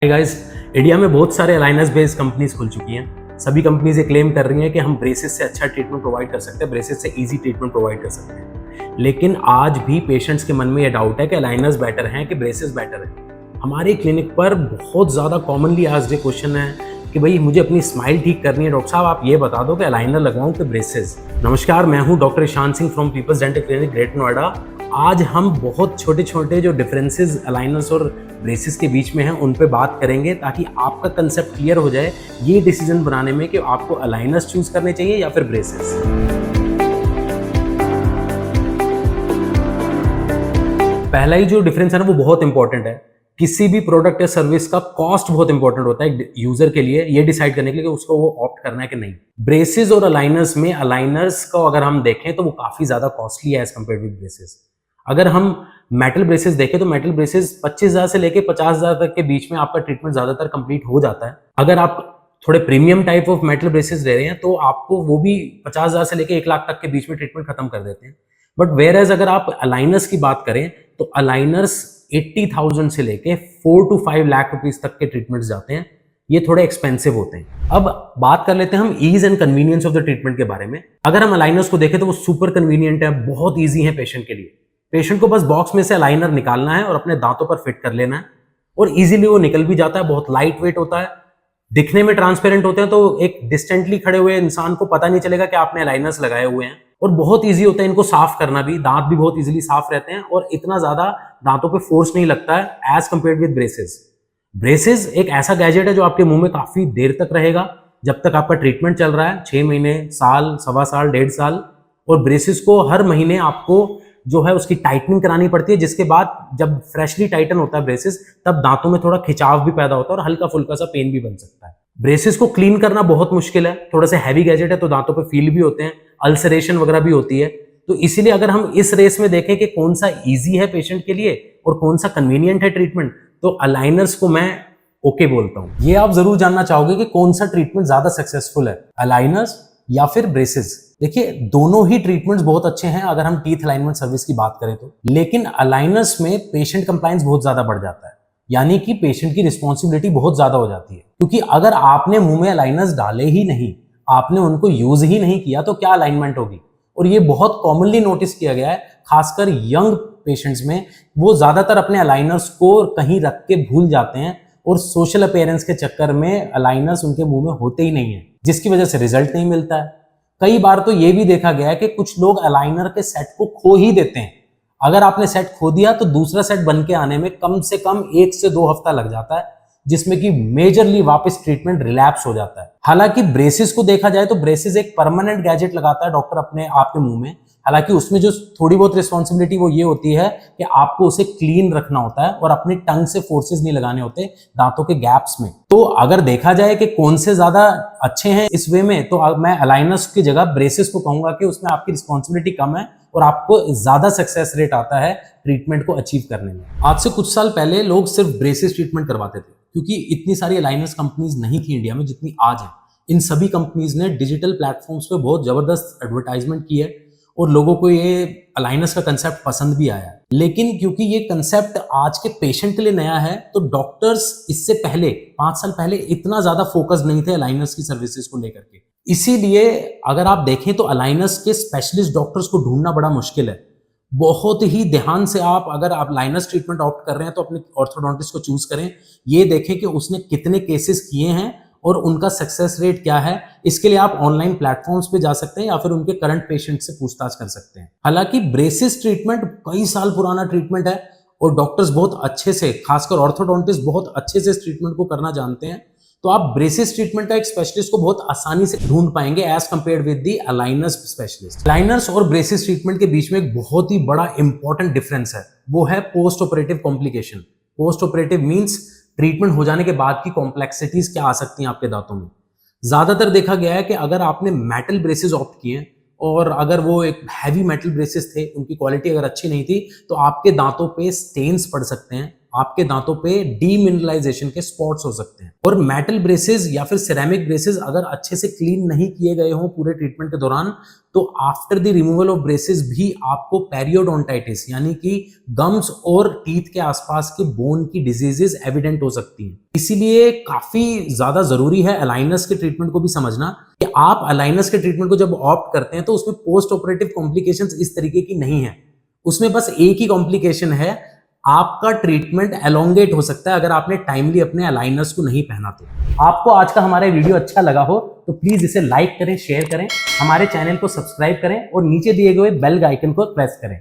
Guys, India में बहुत सारे अलाइनस बेस्ड कंपनीज खुल चुकी हैं। सभी कंपनीज ये क्लेम कर रही हैं कि हम ब्रेसेस से अच्छा ट्रीटमेंट प्रोवाइड कर सकते हैं, ब्रेसेस से इजी ट्रीटमेंट प्रोवाइड कर सकते हैं। लेकिन आज भी पेशेंट्स के मन में ये डाउट है कि अलाइनस बेटर हैं कि ब्रेसेस बेटर हैं। हमारे क्लिनिक पर बहुत ज़्यादा कॉमनली आस्क्ड क्वेश्चन है कि भाई मुझे अपनी स्माइल ठीक करनी है, डॉक्टर साहब आप ये बता दो कि अलाइनर लगवाऊं कि ब्रेसेस। नमस्कार, मैं हूं doctor Ishan Singh from people's dental clinic, greater Noida. आज हम बहुत छोटे छोटे जो डिफरेंसेस अलाइनर्स और ब्रेसेस के बीच में हैं उन पे बात करेंगे, ताकि आपका कंसेप्ट क्लियर हो जाए ये डिसीजन बनाने में कि आपको अलाइनर्स चूज करने चाहिए या फिर ब्रेसेस। पहला ही जो डिफरेंस है ना वो बहुत इंपॉर्टेंट है। किसी भी प्रोडक्ट या सर्विस का कॉस्ट बहुत इंपॉर्टेंट होता है यूजर के लिए, ये डिसाइड करने के लिए कि उसको वो ऑप्ट करना है कि नहीं। ब्रेसेस और अलाइनर्स में अलाइनर्स को अगर हम देखें तो वो काफी ज्यादा कॉस्टली है एज कम्पेयर विद ब्रेसेस। अगर हम मेटल ब्रेसेस देखें तो मेटल ब्रेसेस 25,000 से लेके 50,000 तक के बीच में आपका ट्रीटमेंट ज्यादातर कंप्लीट हो जाता है। अगर आप थोड़े premium type of metal braces ले रहे हैं तो आपको वो भी 50,000 से लेके 1 लाख तक के बीच में ट्रीटमेंट खत्म कर देते हैं। बट वेयर एज अगर आप अलाइनर्स की बात करें तो अलाइनर्स 80,000 से लेके 4 to 5 लाख रुपीज तक के ट्रीटमेंट्स जाते हैं। ये थोड़े एक्सपेंसिव होते हैं। अब बात कर लेते हैं हम ease and convenience of the treatment के बारे में। अगर हम अलाइनर्स को देखें तो वो सुपर कन्वीनियंट है, बहुत ईजी है पेशेंट के लिए। पेशेंट को बस बॉक्स में से अलाइनर निकालना है और अपने दांतों पर फिट कर लेना है और इजीली वो निकल भी जाता है। बहुत लाइट वेट होता है, दिखने में ट्रांसपेरेंट होते हैं, तो एक डिस्टेंटली खड़े हुए इंसान को पता नहीं चलेगा कि आपने अलाइनर्स लगाए हुए हैं। और बहुत इजी होता है इनको साफ करना भी, दांत भी बहुत इजीली साफ रहते हैं और इतना ज्यादा दांतों पे फोर्स नहीं लगता है as compare with braces. Braces एक ऐसा गैजेट है जो आपके मुंह में काफी देर तक रहेगा, जब तक आपका ट्रीटमेंट चल रहा है, 6 महीने, साल, सवा साल, 1.5 साल। और ब्रेसेस को हर महीने आपको जो है उसकी टाइटनिंग करानी पड़ती है, जिसके बाद जब फ्रेशली टाइटन होता है ब्रेसेस तब दांतों में थोड़ा खिंचाव भी पैदा होता है और हल्का फुल्का सा पेन भी बन सकता है। ब्रेसेस को क्लीन करना बहुत मुश्किल है, थोड़ा सा हैवी गैजेट है तो दांतों पे फील भी होते हैं, अल्सरेशन वगैरह भी होती है। तो इसीलिए अगर हम इस रेस में देखें कि कौन सा इजी है पेशेंट के लिए और कौन सा कन्वीनियंट है ट्रीटमेंट, तो अलाइनर्स को मैं ओके बोलता हूं। ये आप जरूर जानना चाहोगे कि कौन सा ट्रीटमेंट ज्यादा सक्सेसफुल है, अलाइनर्स या फिर ब्रेसेस। देखिए, दोनों ही ट्रीटमेंट्स बहुत अच्छे हैं अगर हम टीथ अलाइनमेंट सर्विस की बात करें तो। लेकिन अलाइनर्स में पेशेंट कंप्लायंस बहुत ज्यादा बढ़ जाता है, यानी कि पेशेंट की रिस्पॉन्सिबिलिटी बहुत ज्यादा हो जाती है। क्योंकि अगर आपने मुंह में अलाइनर्स डाले ही नहीं, आपने उनको यूज ही नहीं किया, तो क्या अलाइनमेंट होगी। और ये बहुत कॉमनली नोटिस किया गया है, खासकर यंग पेशेंट्स में। वो ज्यादातर अपने अलाइनर्स को कहीं रख के भूल जाते हैं और सोशल अपीयरेंस के चक्कर में अलाइनर्स उनके मुंह में होते ही नहीं है, जिसकी वजह से रिजल्ट नहीं मिलता है। कई बार तो ये भी देखा गया है कि कुछ लोग अलाइनर के सेट को खो ही देते हैं। अगर आपने सेट खो दिया तो दूसरा सेट बन के आने में कम से कम 1 से 2 हफ्ता लग जाता है, जिसमें कि मेजरली वापस ट्रीटमेंट रिलैप्स हो जाता है। हालांकि ब्रेसेस को देखा जाए तो ब्रेसेस एक परमानेंट गैजेट लगाता है डॉक्टर अपने आपके मुंह में। हालांकि उसमें जो थोड़ी बहुत रिस्पॉन्सिबिलिटी वो ये होती है कि आपको उसे क्लीन रखना होता है और अपनी टंग से फोर्सेस नहीं लगाने होते दांतों के गैप्स में। तो अगर देखा जाए कि कौन से ज्यादा अच्छे हैं इस वे में, तो मैं अलाइनर्स की जगह ब्रेसेस को कहूंगा कि उसमें आपकी रिस्पॉन्सिबिलिटी कम है और आपको ज्यादा सक्सेस रेट आता है ट्रीटमेंट को अचीव करने में। आज से कुछ साल पहले लोग सिर्फ ब्रेसेस ट्रीटमेंट करवाते थे, क्योंकि इतनी सारी अलाइनर्स कंपनीज नहीं थी इंडिया में जितनी आज है। इन सभी कंपनीज ने डिजिटल प्लेटफॉर्म्स पे बहुत जबरदस्त एडवर्टाइजमेंट की है और लोगों को ये अलाइनर्स का कंसेप्ट पसंद भी आया। लेकिन क्योंकि ये कंसेप्ट आज के पेशेंट के लिए नया है, तो डॉक्टर्स इससे पहले 5 साल पहले इतना ज्यादा फोकस नहीं थे अलाइनर्स की सर्विसेज को लेकर के। इसीलिए अगर आप देखें तो अलाइनर्स के स्पेशलिस्ट डॉक्टर्स को ढूंढना बड़ा मुश्किल है। बहुत ही ध्यान से अगर आप लाइनर्स ट्रीटमेंट ऑप्ट कर रहे हैं तो अपने ऑर्थोडोंटिस्ट को चूज करें। ये देखें कि उसने कितने केसेस किए हैं और उनका सक्सेस रेट क्या है। इसके लिए आप ऑनलाइन प्लेटफॉर्म्स पे जा सकते हैं या फिर उनके करंट पेशेंट से पूछताछ कर सकते हैं। हालांकि ब्रेसेस ट्रीटमेंट कई साल पुराना ट्रीटमेंट है और डॉक्टर्स बहुत अच्छे से, खासकर ऑर्थोडोंटिस्ट बहुत अच्छे से इस ट्रीटमेंट को करना जानते हैं। तो आप ब्रेसेस ट्रीटमेंट का एक स्पेशलिस्ट को बहुत आसानी से ढूंढ पाएंगे as compared with the aligners specialist. Aligners और ब्रेसेस ट्रीटमेंट के बीच में एक बहुत ही बड़ा इंपॉर्टेंट डिफरेंस है, वो है post operative complication. Post operative means treatment हो जाने के बाद की कॉम्प्लेक्सिटीज क्या आ सकती हैं आपके दांतों में। ज्यादातर देखा गया है कि अगर आपने मेटल ब्रेसेस ऑप्ट किए और अगर वो एक हैवी मेटल ब्रेसेस थे, उनकी क्वालिटी अगर अच्छी नहीं थी, तो आपके दांतों पे स्टेन्स पड़ सकते हैं, आपके दांतों पे डीमिनरलाइजेशन के स्पॉट्स हो सकते हैं। और मेटल ब्रेसेस या फिर सिरेमिक ब्रेसेस अगर अच्छे से क्लीन नहीं किए गए हों पूरे ट्रीटमेंट के दौरान, तो after the removal of braces भी आपको पेरियोडोंटाइटिस यानी कि गम्स और टीथ के आसपास के बोन की डिजीजेस एविडेंट हो सकती हैं। इसीलिए काफी ज्यादा जरूरी है अलाइनर्स के ट्रीटमेंट को भी समझना कि आप अलाइनर्स के ट्रीटमेंट को जब ऑप्ट करते हैं तो उसमें पोस्ट ऑपरेटिव कॉम्प्लिकेशंस इस तरीके की नहीं है। उसमें बस एक ही कॉम्प्लिकेशन है, आपका ट्रीटमेंट एलोंगेट हो सकता है अगर आपने टाइमली अपने अलाइनर्स को नहीं पहना तो। आपको आज का हमारा वीडियो अच्छा लगा हो तो प्लीज इसे लाइक करें, शेयर करें, हमारे चैनल को सब्सक्राइब करें और नीचे दिए गए बेल आइकन को प्रेस करें।